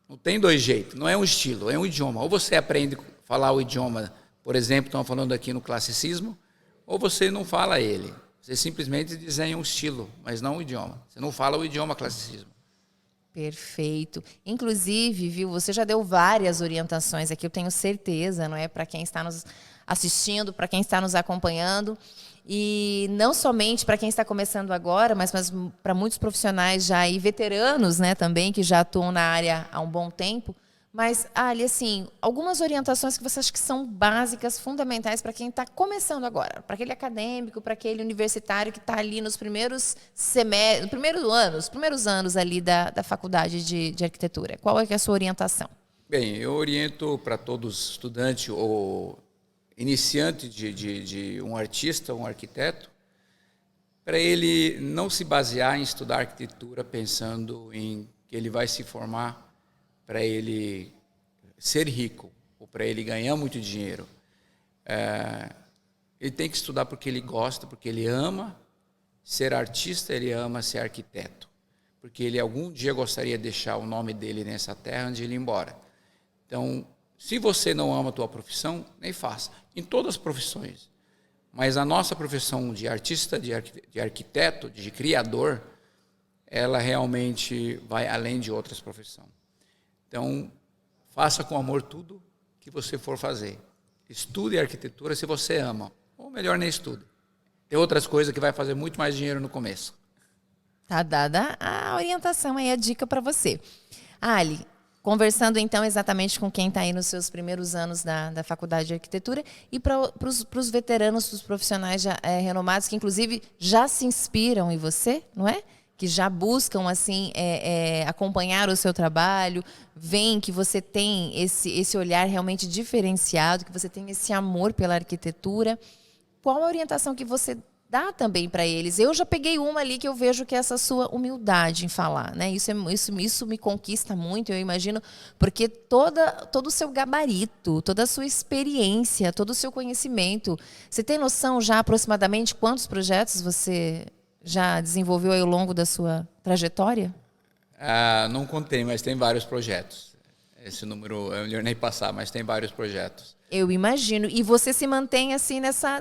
Não tem dois jeitos, não é um estilo, é um idioma. Ou você aprende a falar o idioma, por exemplo, estamos falando aqui no classicismo, ou você não fala ele. Você simplesmente desenha um estilo, mas não um idioma. Você não fala o idioma classicismo. Perfeito. Inclusive, viu, você já deu várias orientações aqui, eu tenho certeza, não é? Para quem está nos assistindo, para quem está nos acompanhando. E não somente para quem está começando agora, mas para muitos profissionais já e veteranos, né, também, que já atuam na área há um bom tempo. Mas, Ali, assim, algumas orientações que você acha que são básicas, fundamentais para quem está começando agora, para aquele acadêmico, para aquele universitário que está ali nos primeiros semestres, primeiros anos ali da faculdade de arquitetura. Qual é que é a sua orientação? Bem, eu oriento para todos estudantes ou iniciante de um artista, um arquiteto, para ele não se basear em estudar arquitetura pensando em que ele vai se formar para ele ser rico ou para ele ganhar muito dinheiro. Ele tem que estudar porque ele gosta, porque ele ama ser artista, ele ama ser arquiteto. Porque ele algum dia gostaria de deixar o nome dele nessa terra antes de ele ir embora. Então, se você não ama a tua profissão, nem faça. Em todas as profissões. Mas a nossa profissão de artista, de arquiteto, de criador, ela realmente vai além de outras profissões. Então, faça com amor tudo que você for fazer. Estude arquitetura se você ama. Ou melhor, nem estude. Tem outras coisas que vai fazer muito mais dinheiro no começo. Tá dada a orientação aí, a dica para você. Ali, conversando então exatamente com quem está aí nos seus primeiros anos da faculdade de arquitetura e para os veteranos, para os profissionais já, renomados, que inclusive já se inspiram em você, não é? Que já buscam assim acompanhar o seu trabalho, veem que você tem esse olhar realmente diferenciado, que você tem esse amor pela arquitetura. Qual a orientação que você dá também para eles? Eu já peguei uma ali que eu vejo que é essa sua humildade em falar, né? Isso me conquista muito, eu imagino, porque todo o seu gabarito, toda a sua experiência, todo o seu conhecimento. Você tem noção já aproximadamente quantos projetos você já desenvolveu ao longo da sua trajetória? Não contei, mas tem vários projetos. Esse número é melhor nem passar, mas tem vários projetos. Eu imagino. E você se mantém assim nessa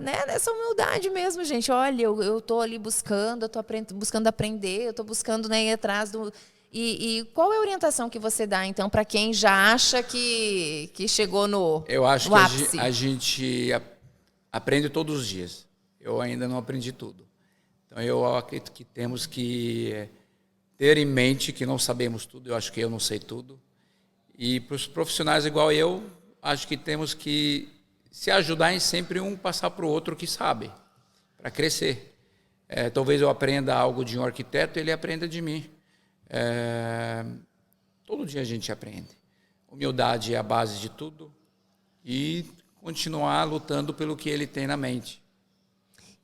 humildade mesmo, gente. Olha, eu estou ali buscando, eu estou buscando aprender, eu estou buscando, né, ir atrás do... E qual é a orientação que você dá, então, para quem já acha que chegou no ápice? Eu acho que a gente aprende todos os dias. Eu ainda não aprendi tudo. Então, eu acredito que temos que ter em mente que não sabemos tudo. Eu acho que eu não sei tudo. E para os profissionais igual eu, acho que temos que se ajudar em sempre um passar para o outro que sabe, para crescer. Talvez eu aprenda algo de um arquiteto e ele aprenda de mim. Todo dia a gente aprende. Humildade é a base de tudo e continuar lutando pelo que ele tem na mente.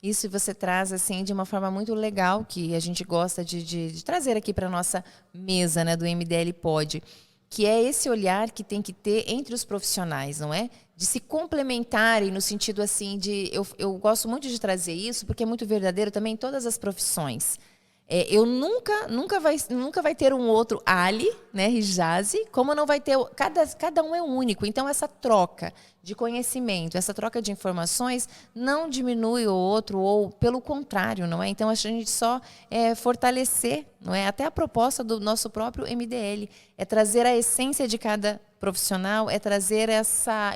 Isso você traz assim de uma forma muito legal, que a gente gosta de trazer aqui para a nossa mesa, né, do MDL Pod, que é esse olhar que tem que ter entre os profissionais, não é? De se complementarem no sentido assim de... Eu gosto muito de trazer isso, porque é muito verdadeiro também em todas as profissões. Eu nunca vai ter um outro Ali, né, Rijazi, como não vai ter... Cada um é único. Então, essa troca de conhecimento, essa troca de informações não diminui o outro, ou pelo contrário, não é? Então, a gente só fortalecer, não é? Até a proposta do nosso próprio MDL é trazer a essência de cada profissional, é trazer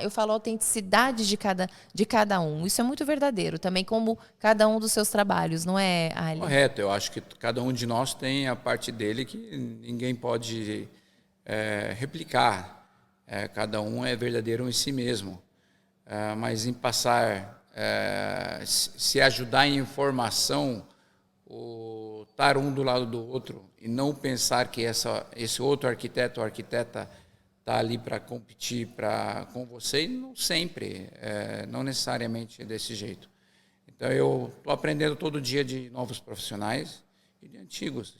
eu falo, autenticidade de cada um. Isso é muito verdadeiro, também como cada um dos seus trabalhos, não é, Ali? Correto, eu acho que cada um de nós tem a parte dele que ninguém pode replicar. Cada um é verdadeiro em si mesmo. Mas em passar, se ajudar em informação, estar um do lado do outro e não pensar que esse outro arquiteto ou arquiteta está ali para competir com você, e não sempre, não necessariamente é desse jeito. Então, eu estou aprendendo todo dia de novos profissionais e de antigos.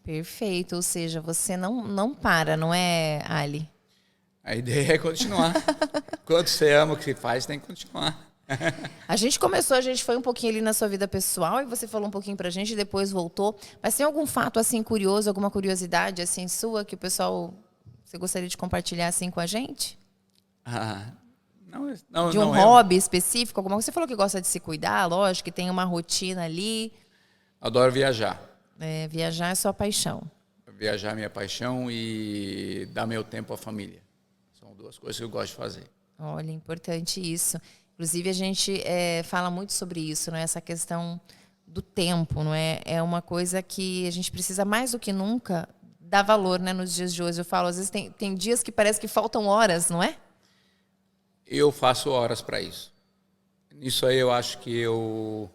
Perfeito, ou seja, você não para, não é, Ali? A ideia é continuar. Quando você ama o que você faz, tem que continuar. A gente foi um pouquinho ali na sua vida pessoal e você falou um pouquinho pra gente e depois voltou. Mas tem algum fato assim curioso, alguma curiosidade assim sua que o pessoal você gostaria de compartilhar assim com a gente? Não, de um não hobby específico, alguma coisa? Você falou que gosta de se cuidar, lógico, que tem uma rotina ali. Adoro viajar. Viajar é sua paixão. Viajar é minha paixão e dar meu tempo à família. São duas coisas que eu gosto de fazer. Olha, importante isso. Inclusive, a gente fala muito sobre isso, não é? Essa questão do tempo, não é? É uma coisa que a gente precisa mais do que nunca dar valor, né? Nos dias de hoje. Eu falo, às vezes tem dias que parece que faltam horas, não é? Eu faço horas para isso. Nisso aí eu acho que eu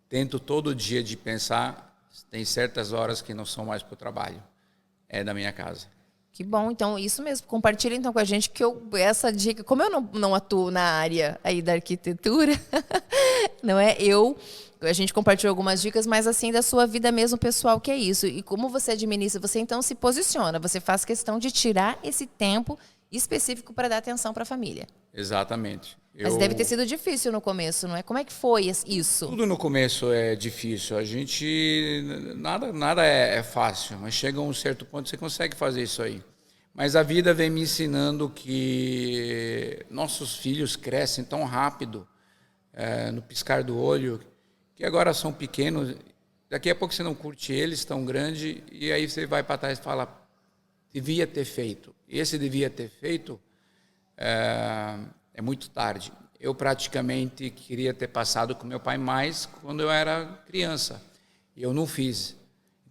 tento todo dia de pensar, tem certas horas que não são mais para o trabalho, é da minha casa. Que bom, então isso mesmo. Compartilha então com a gente que essa dica, como eu não atuo na área aí da arquitetura, não é? A gente compartilhou algumas dicas, mas assim da sua vida mesmo pessoal, que é isso. E como você administra, você então se posiciona, você faz questão de tirar esse tempo específico para dar atenção para a família. Exatamente. Mas deve ter sido difícil no começo, não é? Como é que foi isso? Tudo no começo é difícil. A gente nada é fácil, mas chega a um certo ponto que você consegue fazer isso aí. Mas a vida vem me ensinando que nossos filhos crescem tão rápido, no piscar do olho, que agora são pequenos. Daqui a pouco você não curte eles tão grande e aí você vai para trás e fala, devia ter feito. Esse devia ter feito é muito tarde. Eu praticamente queria ter passado com meu pai mais quando eu era criança. E eu não fiz.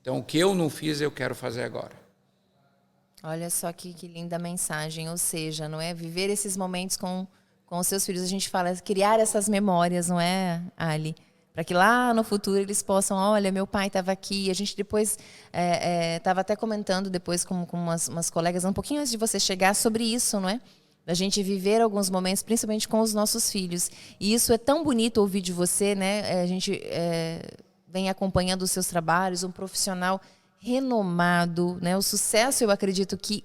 Então, o que eu não fiz, eu quero fazer agora. Olha só que linda mensagem. Ou seja, não é? Viver esses momentos com os seus filhos. A gente fala, criar essas memórias, não é, Ali? Para que lá no futuro eles possam, olha, meu pai estava aqui. A gente depois estava até comentando depois com umas colegas, um pouquinho antes de você chegar, sobre isso, não é? Da gente viver alguns momentos, principalmente com os nossos filhos. E isso é tão bonito ouvir de você, né? A gente vem acompanhando os seus trabalhos, um profissional renomado, né? O sucesso, eu acredito que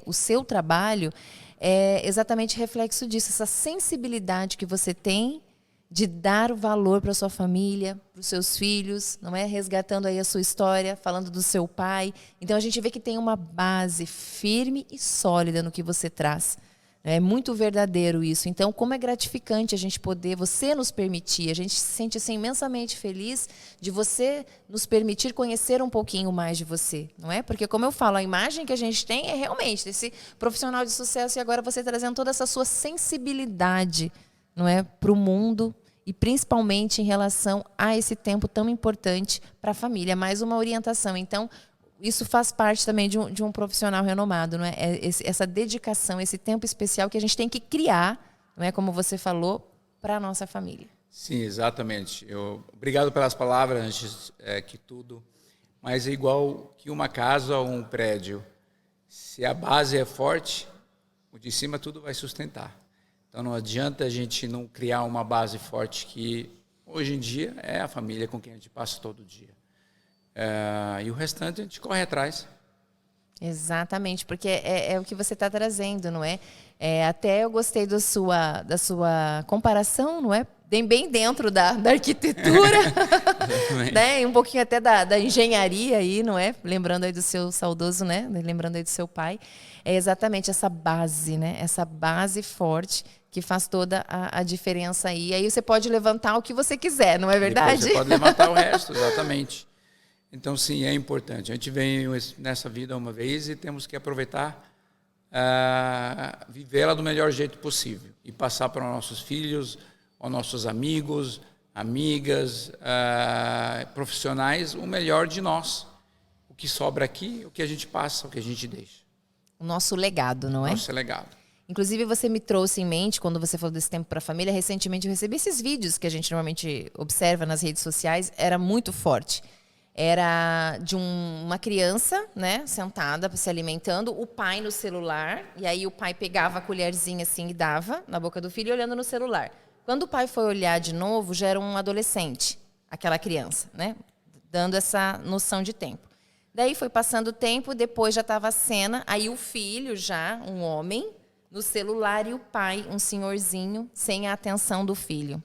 o seu trabalho é exatamente reflexo disso, essa sensibilidade que você tem de dar valor para sua família, para os seus filhos, não é? Resgatando aí a sua história, falando do seu pai. Então a gente vê que tem uma base firme e sólida no que você traz. É muito verdadeiro isso. Então, como é gratificante a gente poder, você nos permitir, a gente se sente assim, imensamente feliz de você nos permitir conhecer um pouquinho mais de você, não é? Porque, como eu falo, a imagem que a gente tem é realmente desse profissional de sucesso e agora você trazendo toda essa sua sensibilidade, não é, para o mundo e principalmente em relação a esse tempo tão importante para a família. Mais uma orientação. Então, isso faz parte também de um profissional renomado, não é? Essa dedicação, esse tempo especial que a gente tem que criar, não é, como você falou, para a nossa família. Sim, exatamente. Obrigado pelas palavras, antes que tudo. Mas é igual que uma casa ou um prédio. Se a base é forte, o de cima tudo vai sustentar. Então não adianta a gente não criar uma base forte que hoje em dia é a família com quem a gente passa todo dia. E o restante a gente corre atrás. Exatamente, porque é o que você está trazendo, não é? Até eu gostei da sua comparação, não é? Bem dentro da arquitetura, né? E um pouquinho até da engenharia aí, não é? Lembrando aí do seu saudoso, né? Lembrando aí do seu pai. É exatamente essa base, né? Essa base forte que faz toda a diferença aí. Aí você pode levantar o que você quiser, não é verdade? Depois você pode levantar o resto, exatamente. Então, sim, é importante. A gente vem nessa vida uma vez e temos que aproveitar, vivê-la do melhor jeito possível e passar para os nossos filhos, aos nossos amigos, amigas, profissionais, o melhor de nós. O que sobra aqui, o que a gente passa, o que a gente deixa. O nosso legado, não é? Nosso legado. Inclusive, você me trouxe em mente, quando você falou desse tempo para a família, recentemente eu recebi esses vídeos que a gente normalmente observa nas redes sociais, era muito forte. Era de uma criança, né, sentada, se alimentando, o pai no celular, e aí o pai pegava a colherzinha assim e dava na boca do filho, olhando no celular. Quando o pai foi olhar de novo, já era um adolescente, aquela criança, né? Dando essa noção de tempo. Daí foi passando o tempo, depois já estava a cena, aí o filho já, um homem, no celular, e o pai, um senhorzinho, sem a atenção do filho.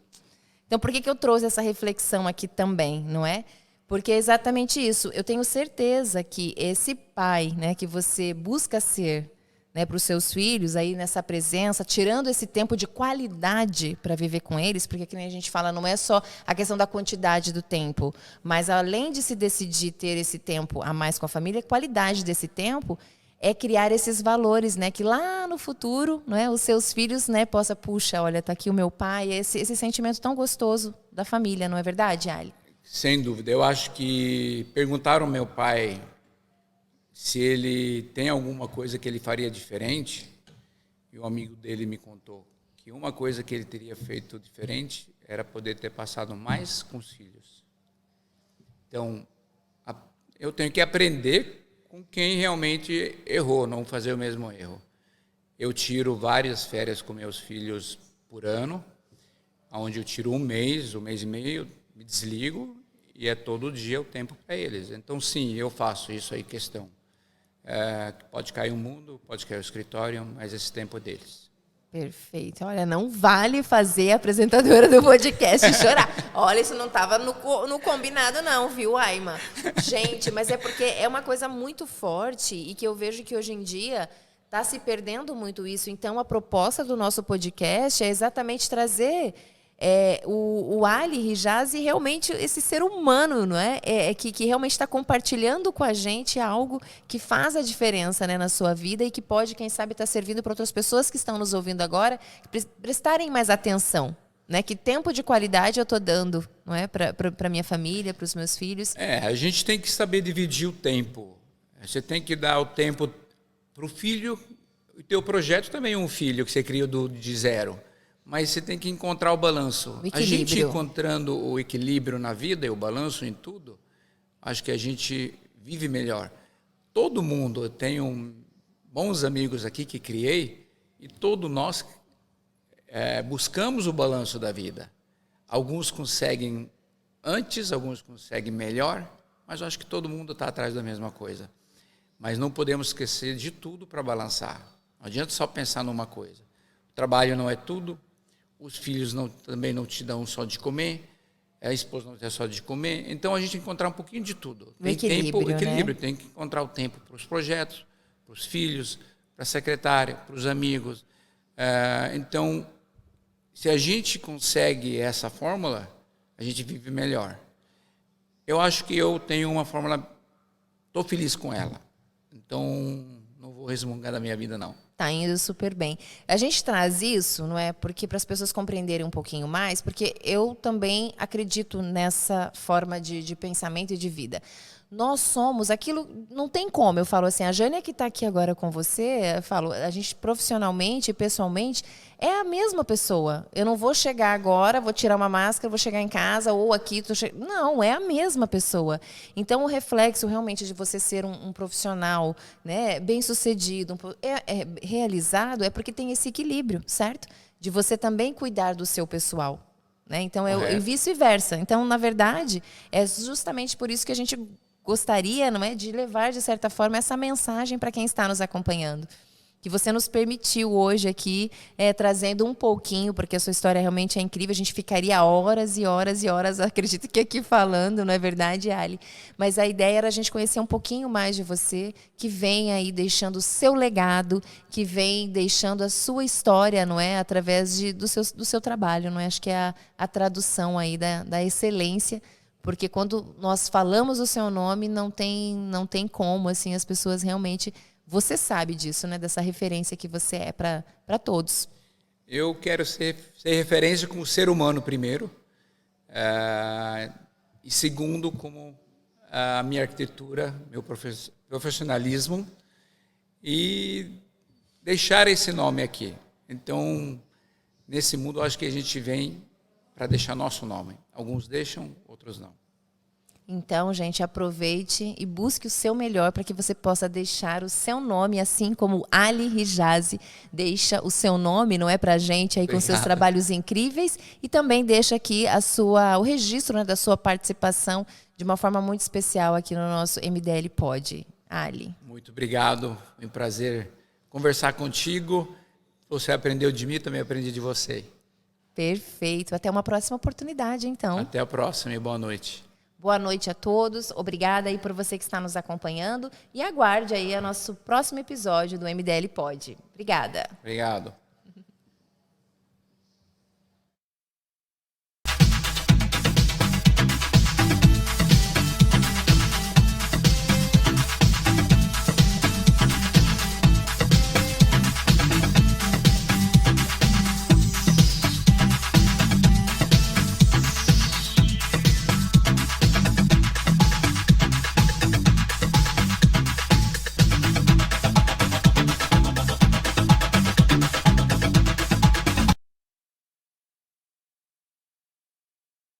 Então, por que eu trouxe essa reflexão aqui também, não é? Porque é exatamente isso. Eu tenho certeza que esse pai, né, que você busca ser, né, para os seus filhos, aí nessa presença, tirando esse tempo de qualidade para viver com eles, porque que nem a gente fala, não é só a questão da quantidade do tempo, mas além de se decidir ter esse tempo a mais com a família, a qualidade desse tempo é criar esses valores, né, que lá no futuro, né, os seus filhos, né, possa, puxa, olha, tá aqui o meu pai, esse sentimento tão gostoso da família, não é verdade, Ali? Sem dúvida. Eu acho que perguntaram ao meu pai se ele tem alguma coisa que ele faria diferente, e um amigo dele me contou que uma coisa que ele teria feito diferente era poder ter passado mais com os filhos. Então, eu tenho que aprender com quem realmente errou, não fazer o mesmo erro. Eu tiro várias férias com meus filhos por ano, onde eu tiro um mês e meio, me desligo, e é todo dia o tempo para eles. Então, sim, eu faço isso aí, questão. Pode cair o mundo, pode cair o escritório, mas esse tempo é deles. Perfeito. Olha, não vale fazer a apresentadora do podcast chorar. Olha, isso não estava no combinado não, viu, Aima? Gente, mas é porque é uma coisa muito forte e que eu vejo que hoje em dia está se perdendo muito isso. Então, a proposta do nosso podcast é exatamente trazer o Ali Hijazi, realmente esse ser humano, não é? Que realmente está compartilhando com a gente algo que faz a diferença, né, na sua vida e que pode, quem sabe, estar servindo para outras pessoas que estão nos ouvindo agora prestarem mais atenção. Né? Que tempo de qualidade eu estou dando, não é? Para minha família, para os meus filhos. A gente tem que saber dividir o tempo. Você tem que dar o tempo para o filho. O teu projeto também é um filho que você criou de zero. Mas você tem que encontrar o balanço. A gente encontrando o equilíbrio na vida e o balanço em tudo, acho que a gente vive melhor. Todo mundo, eu tenho bons amigos aqui que criei, e todos nós buscamos o balanço da vida. Alguns conseguem antes, alguns conseguem melhor, mas eu acho que todo mundo está atrás da mesma coisa. Mas não podemos esquecer de tudo para balançar. Não adianta só pensar numa coisa. O trabalho não é tudo. Os filhos também não te dão só de comer, a esposa não te dá só de comer. Então, a gente tem que encontrar um pouquinho de tudo. Tem equilíbrio, né? Tem que encontrar o tempo para os projetos, para os filhos, para a secretária, para os amigos. Então, se a gente consegue essa fórmula, a gente vive melhor. Eu acho que eu tenho uma fórmula, estou feliz com ela. Então, não vou resmungar da minha vida, não. Tá indo super bem. A gente traz isso, não é? Porque para as pessoas compreenderem um pouquinho mais, porque eu também acredito nessa forma de pensamento e de vida. Nós somos aquilo, não tem como. Eu falo assim, a Jânia que está aqui agora com você, eu falo, a gente profissionalmente e pessoalmente é a mesma pessoa. Eu não vou chegar agora, vou tirar uma máscara, vou chegar em casa ou aqui. Não, é a mesma pessoa. Então, o reflexo realmente de você ser um profissional, né, bem-sucedido, realizado, é porque tem esse equilíbrio, certo? De você também cuidar do seu pessoal. Né? Então, e vice-versa. Então, na verdade, é justamente por isso que a gente gostaria, não é, de levar, de certa forma, essa mensagem para quem está nos acompanhando. Que você nos permitiu hoje aqui, trazendo um pouquinho, porque a sua história realmente é incrível. A gente ficaria horas e horas e horas, acredito que aqui falando, não é verdade, Ali? Mas a ideia era a gente conhecer um pouquinho mais de você, que vem aí deixando o seu legado, que vem deixando a sua história, não é? Através do seu trabalho, não é? Acho que é a tradução aí da excelência. Porque quando nós falamos o seu nome, não tem como, assim, as pessoas realmente... Você sabe disso, né? Dessa referência que você é para todos. Eu quero ser referência como ser humano, primeiro. E segundo, como a minha arquitetura, meu profissionalismo. E deixar esse nome aqui. Então, nesse mundo, eu acho que a gente vem para deixar nosso nome. Alguns deixam, outros não. Então, gente, aproveite e busque o seu melhor para que você possa deixar o seu nome, assim como Ali Hijazi deixa o seu nome, não é, para a gente aí com seus trabalhos incríveis, e também deixa aqui o registro, né, da sua participação de uma forma muito especial aqui no nosso MDL Pod. Ali. Muito obrigado, foi um prazer conversar contigo. Você aprendeu de mim, também aprendi de você. Perfeito. Até uma próxima oportunidade, então. Até a próxima e boa noite. Boa noite a todos. Obrigada aí por você que está nos acompanhando. E aguarde aí o nosso próximo episódio do MDL Pod. Obrigada. Obrigado.